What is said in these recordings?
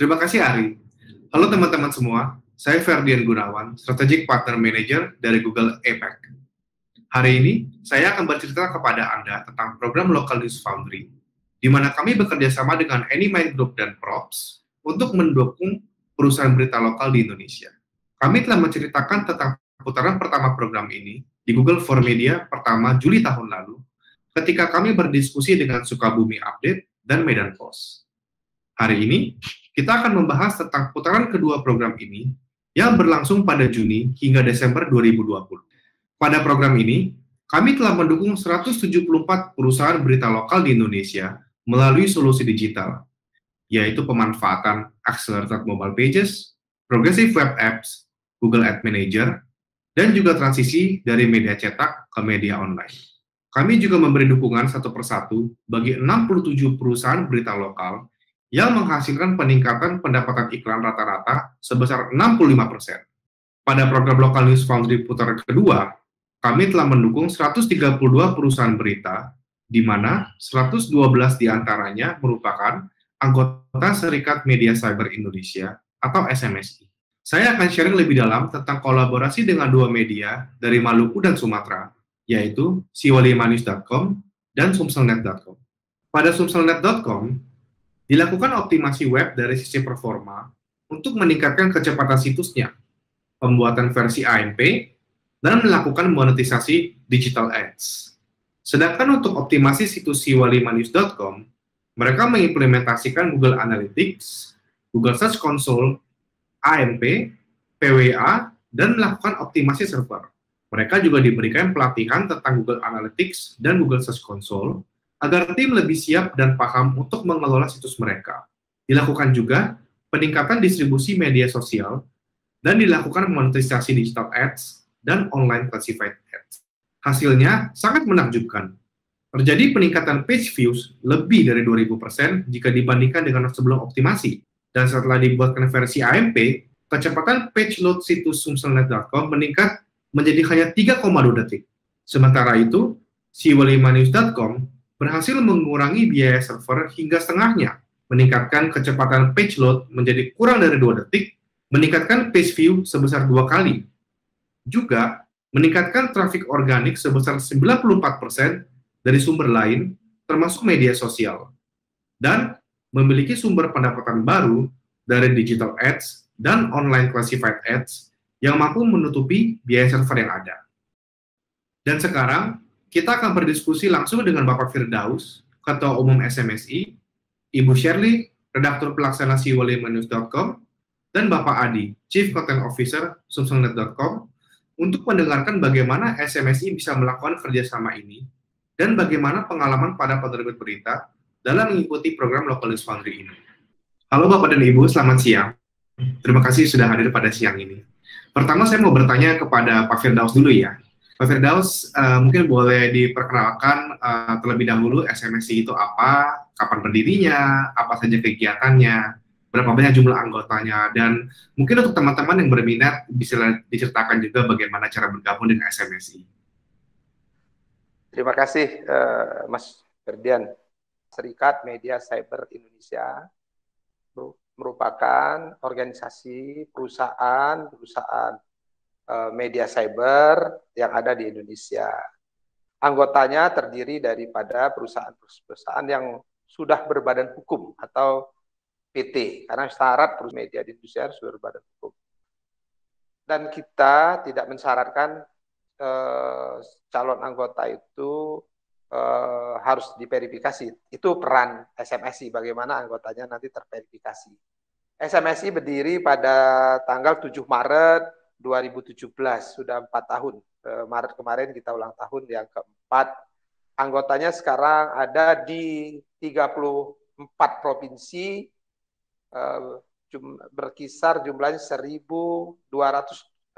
Terima kasih Ari. Halo teman-teman semua, saya Ferdian Gunawan, Strategic Partner Manager dari Google APAC. Hari ini, saya akan bercerita kepada Anda tentang program Local News Foundry, di mana kami bekerja sama dengan Anymind Group dan Props untuk mendukung perusahaan berita lokal di Indonesia. Kami telah menceritakan tentang putaran pertama program ini di Google for Media pertama Juli tahun lalu, ketika kami berdiskusi dengan Sukabumi Update dan Medan Post. Hari ini, kita akan membahas tentang putaran kedua program ini yang berlangsung pada Juni hingga Desember 2020. Pada program ini, kami telah mendukung 174 perusahaan berita lokal di Indonesia melalui solusi digital, yaitu pemanfaatan Accelerated Mobile Pages, Progressive Web Apps, Google Ad Manager, dan juga transisi dari media cetak ke media online. Kami juga memberi dukungan satu persatu bagi 67 perusahaan berita lokal yang menghasilkan peningkatan pendapatan iklan rata-rata sebesar 65%. Pada program Local News Foundry putaran kedua, kami telah mendukung 132 perusahaan berita, di mana 112 diantaranya merupakan anggota Serikat Media Cyber Indonesia atau SMSI. Saya akan sharing lebih dalam tentang kolaborasi dengan dua media dari Maluku dan Sumatera, yaitu siwalimanews.com dan sumselnet.com. Pada sumselnet.com, dilakukan optimasi web dari sisi performa untuk meningkatkan kecepatan situsnya, pembuatan versi AMP, dan melakukan monetisasi digital ads. Sedangkan untuk optimasi situs siwalimanews.com, mereka mengimplementasikan Google Analytics, Google Search Console, AMP, PWA, dan melakukan optimasi server. Mereka juga diberikan pelatihan tentang Google Analytics dan Google Search Console, agar tim lebih siap dan paham untuk mengelola situs mereka. Dilakukan juga peningkatan distribusi media sosial dan dilakukan monetisasi digital ads dan online classified ads. Hasilnya sangat menakjubkan. Terjadi peningkatan page views lebih dari 2000% jika dibandingkan dengan sebelum optimasi. Dan setelah dibuatkan versi AMP, kecepatan page load situs sumselnet.com meningkat menjadi hanya 3,2 detik. Sementara itu, siwalimanews.com berhasil mengurangi biaya server hingga setengahnya, meningkatkan kecepatan page load menjadi kurang dari 2 detik, meningkatkan page view sebesar 2 kali. Juga, meningkatkan traffic organik sebesar 94% dari sumber lain, termasuk media sosial. Dan, memiliki sumber pendapatan baru dari digital ads dan online classified ads yang mampu menutupi biaya server yang ada. Dan sekarang, kita akan berdiskusi langsung dengan Bapak Firdaus, Ketua Umum SMSI, Ibu Shirley, Redaktur Pelaksana siwalimanews.com, dan Bapak Adi, Chief Content Officer sumselnet.com, untuk mendengarkan bagaimana SMSI bisa melakukan kerjasama ini, dan bagaimana pengalaman para penerbit berita dalam mengikuti program Local News Foundry ini. Halo Bapak dan Ibu, selamat siang. Terima kasih sudah hadir pada siang ini. Pertama saya mau bertanya kepada Pak Firdaus dulu ya. Pak Firdaus, mungkin boleh diperkenalkan terlebih dahulu SMSI itu apa, kapan berdirinya, apa saja kegiatannya, berapa banyak jumlah anggotanya, dan mungkin untuk teman-teman yang berminat bisa diceritakan juga bagaimana cara bergabung dengan SMSI. Terima kasih Mas Ferdian. Serikat Media Cyber Indonesia merupakan organisasi perusahaan media cyber yang ada di Indonesia. Anggotanya terdiri daripada perusahaan-perusahaan yang sudah berbadan hukum atau PT, karena syarat perusahaan media di Indonesia harus berbadan hukum. Dan kita tidak mensyaratkan calon anggota itu harus diverifikasi. Itu peran SMSI, bagaimana anggotanya nanti terverifikasi. SMSI berdiri pada tanggal 7 Maret 2017, sudah 4 tahun. Maret kemarin kita ulang tahun yang keempat. Anggotanya sekarang ada di 34 provinsi, berkisar jumlahnya 1.224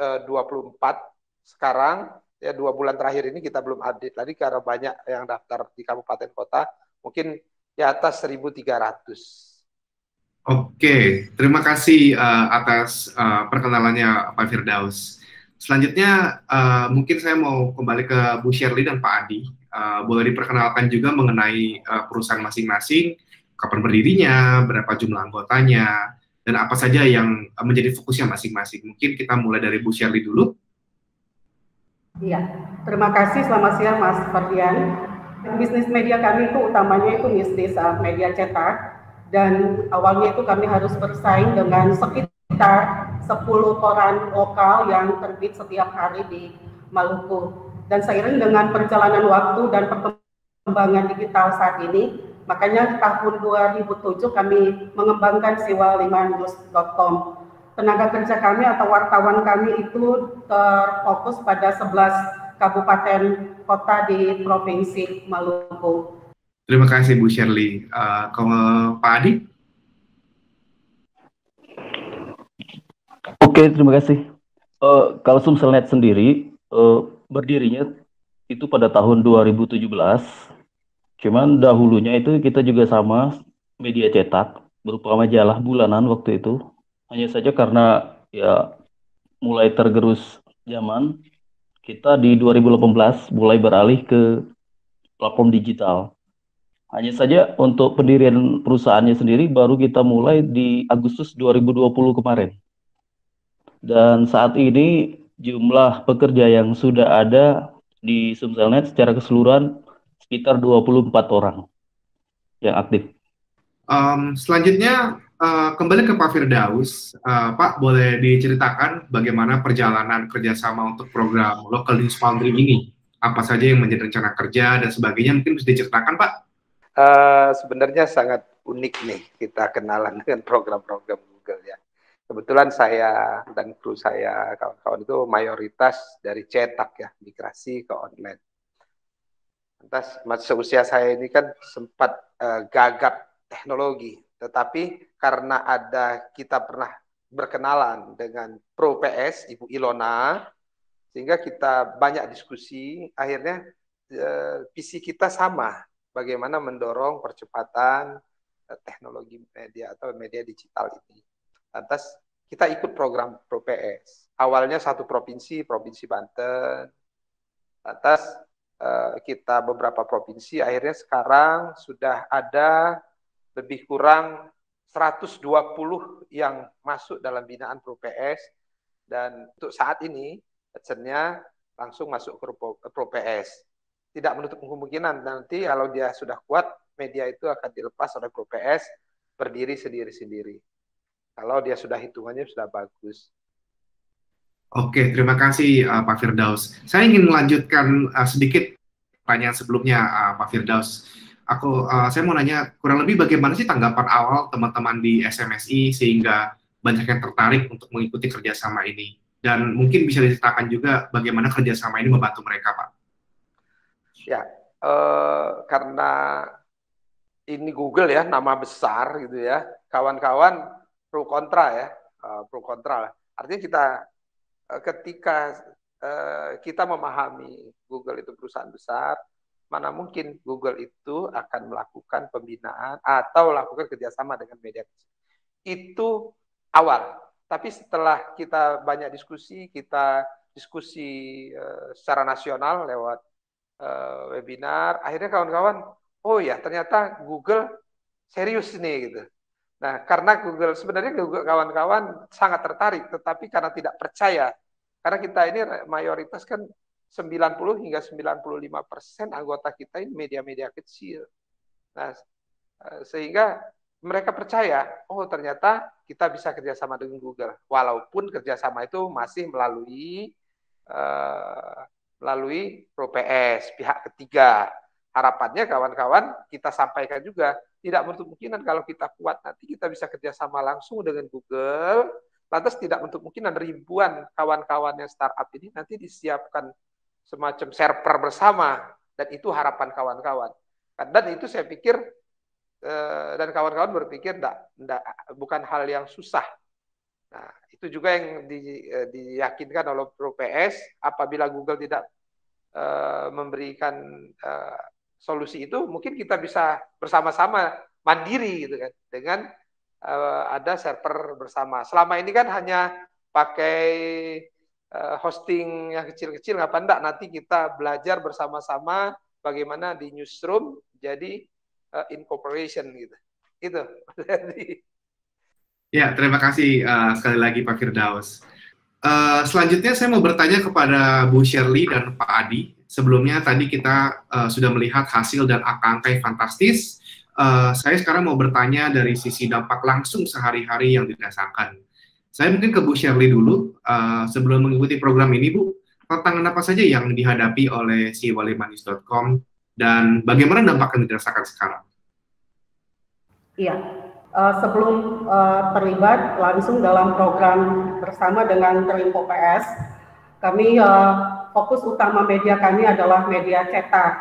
sekarang. Ya, 2 bulan terakhir ini kita belum update lagi karena banyak yang daftar di kabupaten kota, mungkin di atas 1.300. Oke, terima kasih atas perkenalannya Pak Firdaus. Selanjutnya mungkin saya mau kembali ke Bu Shirley dan Pak Adi. Boleh diperkenalkan juga mengenai perusahaan masing-masing, kapan berdirinya, berapa jumlah anggotanya, dan apa saja yang menjadi fokusnya masing-masing. Mungkin kita mulai dari Bu Shirley dulu. Iya, terima kasih. Selamat siang Mas Ferdian. Bisnis media kami itu utamanya itu bisnis media cetak, dan awalnya itu kami harus bersaing dengan sekitar 10 koran lokal yang terbit setiap hari di Maluku. Dan seiring dengan perjalanan waktu dan perkembangan digital saat ini, makanya tahun 2007 kami mengembangkan siwa5news.com. Tenaga kerja kami atau wartawan kami itu terfokus pada 11 kabupaten kota di Provinsi Maluku. Terima kasih Bu Shirley. Pak Adi? Oke, terima kasih. Kalau Sumselnet sendiri berdirinya itu pada tahun 2017. Cuman dahulunya itu kita juga sama media cetak berupa majalah bulanan waktu itu. Hanya saja karena ya mulai tergerus zaman, kita di 2018 mulai beralih ke platform digital. Hanya saja untuk pendirian perusahaannya sendiri baru kita mulai di Agustus 2020 kemarin. Dan saat ini jumlah pekerja yang sudah ada di Sumselnet secara keseluruhan sekitar 24 orang yang aktif. Selanjutnya kembali ke Pak Firdaus. Pak, boleh diceritakan bagaimana perjalanan kerjasama untuk program Local News Foundry ini? Apa saja yang menjadi rencana kerja dan sebagainya? Mungkin bisa diceritakan, Pak? Sebenarnya sangat unik nih kita kenalan dengan program-program Google ya. Kebetulan saya dan kru saya, kawan-kawan itu mayoritas dari cetak ya, migrasi ke online. Lantas seusia saya ini kan sempat gagap teknologi, tetapi karena kita pernah berkenalan dengan Pro PS, Ibu Ilona, sehingga kita banyak diskusi, akhirnya visi kita sama, bagaimana mendorong percepatan teknologi media atau media digital ini. Lantas kita ikut program Pro PS. Awalnya satu provinsi Banten. Lantas kita beberapa provinsi, akhirnya sekarang sudah ada lebih kurang 120 yang masuk dalam binaan Pro PS, dan untuk saat ini adsense-nya langsung masuk ke Pro PS. Tidak menutup kemungkinan nanti kalau dia sudah kuat, media itu akan dilepas oleh Pro PS, berdiri sendiri-sendiri. Kalau dia sudah hitungannya sudah bagus. Oke, terima kasih Pak Firdaus. Saya ingin melanjutkan sedikit pertanyaan sebelumnya, Pak Firdaus. Saya mau nanya kurang lebih bagaimana sih tanggapan awal teman-teman di SMSI sehingga banyak yang tertarik untuk mengikuti kerjasama ini, dan mungkin bisa diceritakan juga bagaimana kerjasama ini membantu mereka, Pak. Ya, karena ini Google ya, nama besar gitu ya, kawan-kawan pro kontra ya, pro kontra. Artinya kita ketika kita memahami Google itu perusahaan besar, mana mungkin Google itu akan melakukan pembinaan atau melakukan kerjasama dengan media kecil. Itu awal. Tapi setelah kita banyak diskusi, secara nasional lewat webinar, akhirnya kawan-kawan, oh ya ternyata Google serius nih gitu. Nah, karena sebenarnya kawan-kawan sangat tertarik, tetapi karena tidak percaya, karena kita ini mayoritas kan 90 hingga 95% anggota kita ini media-media kecil. Nah, sehingga mereka percaya, oh ternyata kita bisa kerjasama dengan Google, walaupun kerjasama itu masih melalui Pro PS, pihak ketiga. Harapannya kawan-kawan kita sampaikan juga, tidak menutup kemungkinan kalau kita kuat nanti kita bisa kerjasama langsung dengan Google. Lantas tidak menutup kemungkinan ribuan kawan-kawan yang startup ini nanti disiapkan semacam server bersama, dan itu harapan kawan-kawan. Dan itu saya pikir dan kawan-kawan berpikir bukan hal yang susah. Nah, itu juga yang diyakinkan oleh Pro PS. Apabila Google tidak memberikan solusi itu, mungkin kita bisa bersama-sama mandiri gitu kan, dengan ada server bersama. Selama ini kan hanya pakai hosting yang kecil-kecil, nggak enggak, nanti kita belajar bersama-sama bagaimana di newsroom jadi incorporation gitu. Itu. Ya, terima kasih sekali lagi Pak Firdaus. Selanjutnya saya mau bertanya kepada Bu Shirley dan Pak Adi. Sebelumnya tadi kita sudah melihat hasil dan angka-angka yang fantastis. Saya sekarang mau bertanya dari sisi dampak langsung sehari-hari yang dirasakan. Saya mungkin ke Bu Shirley dulu. Sebelum mengikuti program ini, Bu, tantangan apa saja yang dihadapi oleh si walimanis.com dan bagaimana dampak yang dirasakan sekarang? Iya, sebelum terlibat langsung dalam program bersama dengan Trimpo PS, kami fokus utama media kami adalah media cetak,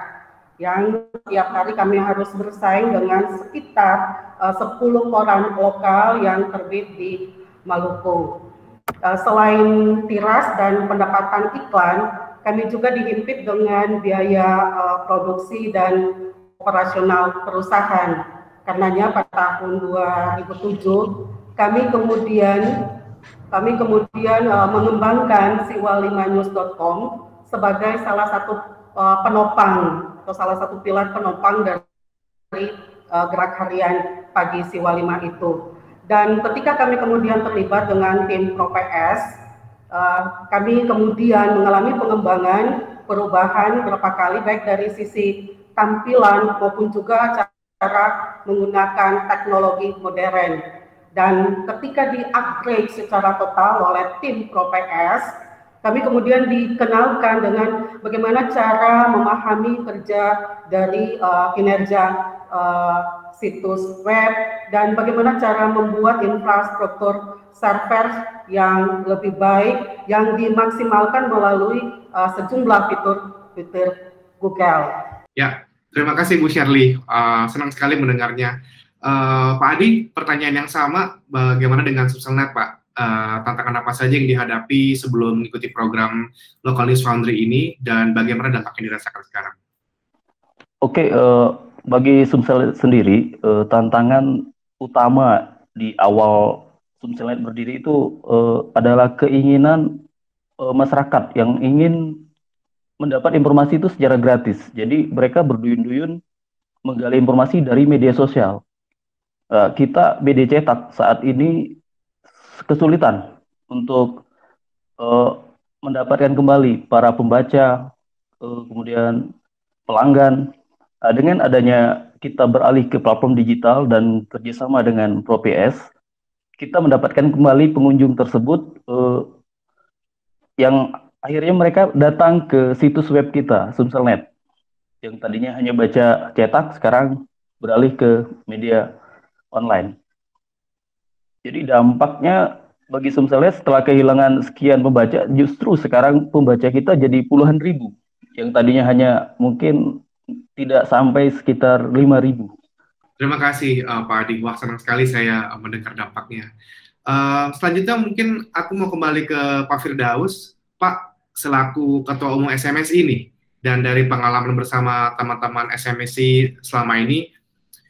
yang setiap hari kami harus bersaing dengan sekitar 10 koran lokal yang terbit di Maluku. Selain tiras dan pendapatan iklan, kami juga dihimpit dengan biaya produksi dan operasional perusahaan. Karenanya pada tahun 2007 kami kemudian mengembangkan si walimanews.com sebagai salah satu penopang atau salah satu pilar penopang dari gerak harian pagi si Walima itu. Dan ketika kami kemudian terlibat dengan tim ProPS, kami kemudian mengalami pengembangan, perubahan beberapa kali baik dari sisi tampilan maupun juga cara menggunakan teknologi modern. Dan ketika di-upgrade secara total oleh tim ProPS, kami kemudian dikenalkan dengan bagaimana cara memahami kerja dari kinerja situs web dan bagaimana cara membuat infrastruktur server yang lebih baik yang dimaksimalkan melalui sejumlah fitur Google. Ya, terima kasih Bu Shirley. Senang sekali mendengarnya. Pak Adi, pertanyaan yang sama, bagaimana dengan Sumselnet, Pak? Tantangan apa saja yang dihadapi sebelum mengikuti program Local News Foundry ini dan bagaimana dampak yang dirasakan sekarang? Oke, bagi Sumselnet sendiri, tantangan utama di awal Sumselnet berdiri itu adalah keinginan masyarakat yang ingin mendapat informasi itu secara gratis. Jadi mereka berduyun-duyun menggali informasi dari media sosial. Kita media cetak saat ini kesulitan untuk mendapatkan kembali para pembaca, kemudian pelanggan. Dengan adanya kita beralih ke platform digital dan kerjasama dengan ProPS, kita mendapatkan kembali pengunjung tersebut yang akhirnya mereka datang ke situs web kita, Sumselnet, yang tadinya hanya baca cetak, sekarang beralih ke media online. Jadi dampaknya bagi Sumselnet setelah kehilangan sekian pembaca, justru sekarang pembaca kita jadi puluhan ribu, yang tadinya hanya mungkin tidak sampai sekitar 5.000. Terima kasih Pak Adi. Wah, senang sekali saya mendengar dampaknya. Selanjutnya mungkin aku mau kembali ke Pak Firdaus. Pak, selaku Ketua Umum SMSI ini, dan dari pengalaman bersama teman-teman SMSI selama ini,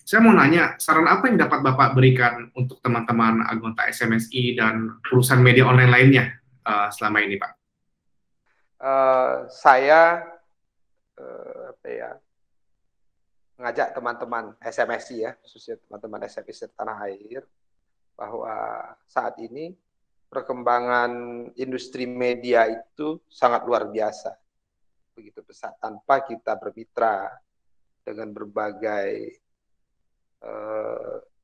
saya mau nanya, saran apa yang dapat Bapak berikan untuk teman-teman anggota SMSI dan perusahaan media online lainnya selama ini, Pak? Saya mengajak teman-teman SMSI ya, khususnya teman-teman SMSI tanah air, bahwa saat ini perkembangan industri media itu sangat luar biasa, begitu pesat. Tanpa kita bermitra dengan berbagai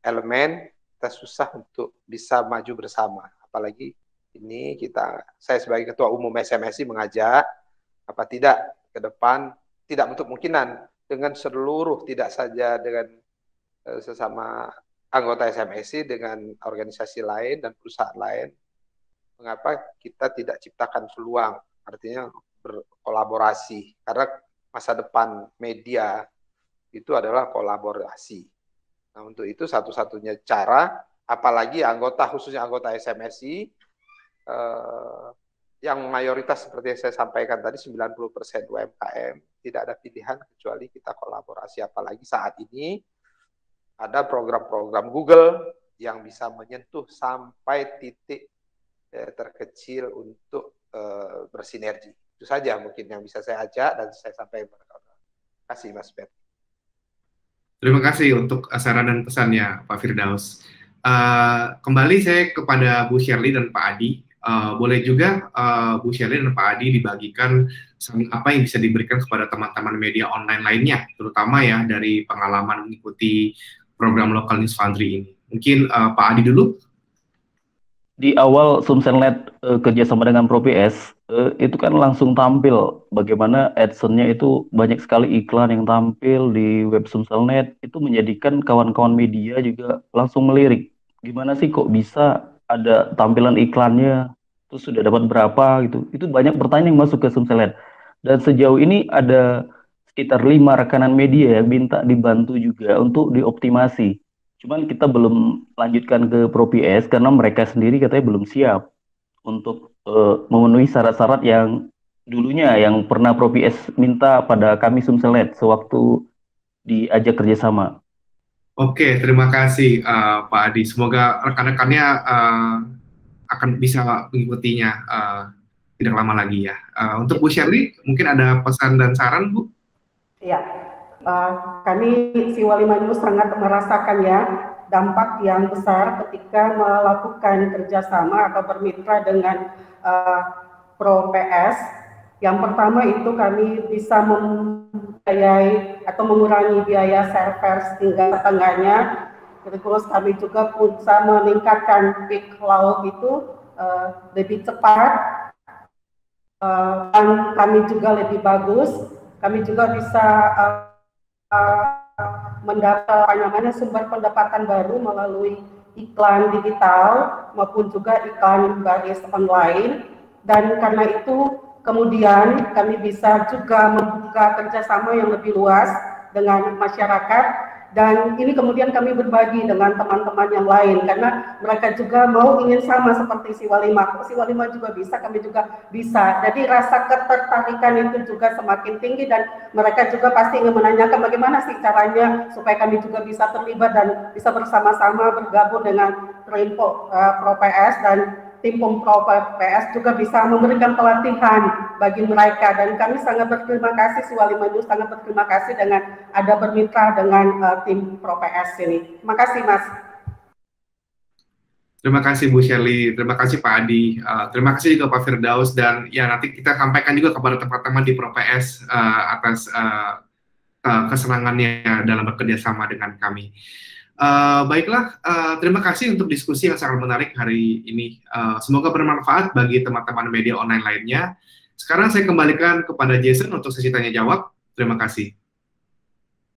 elemen, kita susah untuk bisa maju bersama. Apalagi ini saya sebagai Ketua Umum SMSI mengajak, apa tidak ke depan tidak untuk kemungkinan dengan seluruh, tidak saja dengan sesama anggota SMSI, dengan organisasi lain dan perusahaan lain, mengapa kita tidak ciptakan peluang, artinya berkolaborasi, karena masa depan media itu adalah kolaborasi. Nah, untuk itu satu-satunya cara, apalagi anggota, khususnya anggota SMSI, yang mayoritas seperti yang saya sampaikan tadi 90% UMKM, tidak ada pilihan kecuali kita kolaborasi. Apalagi saat ini ada program-program Google yang bisa menyentuh sampai titik terkecil untuk bersinergi. Itu saja mungkin yang bisa saya ajak dan saya sampaikan. Terima kasih Mas Ben. Terima kasih untuk saran dan pesannya Pak Firdaus. Kembali saya kepada Bu Shirley dan Pak Adi. Boleh juga Bu Shirley dan Pak Adi dibagikan apa yang bisa diberikan kepada teman-teman media online lainnya, terutama ya dari pengalaman mengikuti program Local News Foundry ini. Mungkin Pak Adi dulu. Di awal Sumselnet kerjasama dengan ProPS, itu kan langsung tampil bagaimana AdSense-nya itu banyak sekali iklan yang tampil di web Sumselnet, itu menjadikan kawan-kawan media juga langsung melirik. Gimana sih kok bisa ada tampilan iklannya, terus sudah dapat berapa gitu. Itu banyak pertanyaan yang masuk ke Sumselnet. Dan sejauh ini ada sekitar 5 rekanan media yang minta dibantu juga untuk dioptimasi. Cuman kita belum lanjutkan ke ProPS karena mereka sendiri katanya belum siap untuk memenuhi syarat-syarat yang dulunya yang pernah ProPS minta pada kami Sumselnet sewaktu diajak kerjasama. Oke, terima kasih Pak Adi. Semoga rekan-rekannya akan bisa mengikutinya tidak lama lagi ya. Untuk Bu Shirley, mungkin ada pesan dan saran, Bu? Iya. Kami Siwa5 News sangat merasakan ya dampak yang besar ketika melakukan kerjasama atau bermitra dengan ProPS. Yang pertama itu kami bisa membiayai atau mengurangi biaya server hingga setengahnya. Terus kami juga bisa meningkatkan peak load itu lebih cepat dan kami juga lebih bagus. Kami juga bisa mendapat sumber pendapatan baru melalui iklan digital maupun juga iklan baris online, dan karena itu kemudian kami bisa juga membuka kerjasama yang lebih luas dengan masyarakat, dan ini kemudian kami berbagi dengan teman-teman yang lain karena mereka juga ingin sama seperti Siwa5. Siwa5 juga bisa, kami juga bisa. Jadi rasa ketertarikan itu juga semakin tinggi dan mereka juga pasti ingin menanyakan bagaimana sih caranya supaya kami juga bisa terlibat dan bisa bersama-sama bergabung dengan ProPS, dan tim ProPS juga bisa memberikan pelatihan bagi mereka, dan kami sangat berterima kasih, Siwa5 News sangat berterima kasih dengan ada bermitra dengan tim ProPS ini. Terima kasih, Mas. Terima kasih Bu Shirley, terima kasih Pak Adi, terima kasih juga Pak Firdaus, dan ya nanti kita sampaikan juga kepada teman-teman di ProPS atas kesenangannya dalam bekerja sama dengan kami. Baiklah, terima kasih untuk diskusi yang sangat menarik hari ini. Semoga bermanfaat bagi teman-teman media online lainnya. Sekarang saya kembalikan kepada Jason untuk sesi tanya jawab. Terima kasih.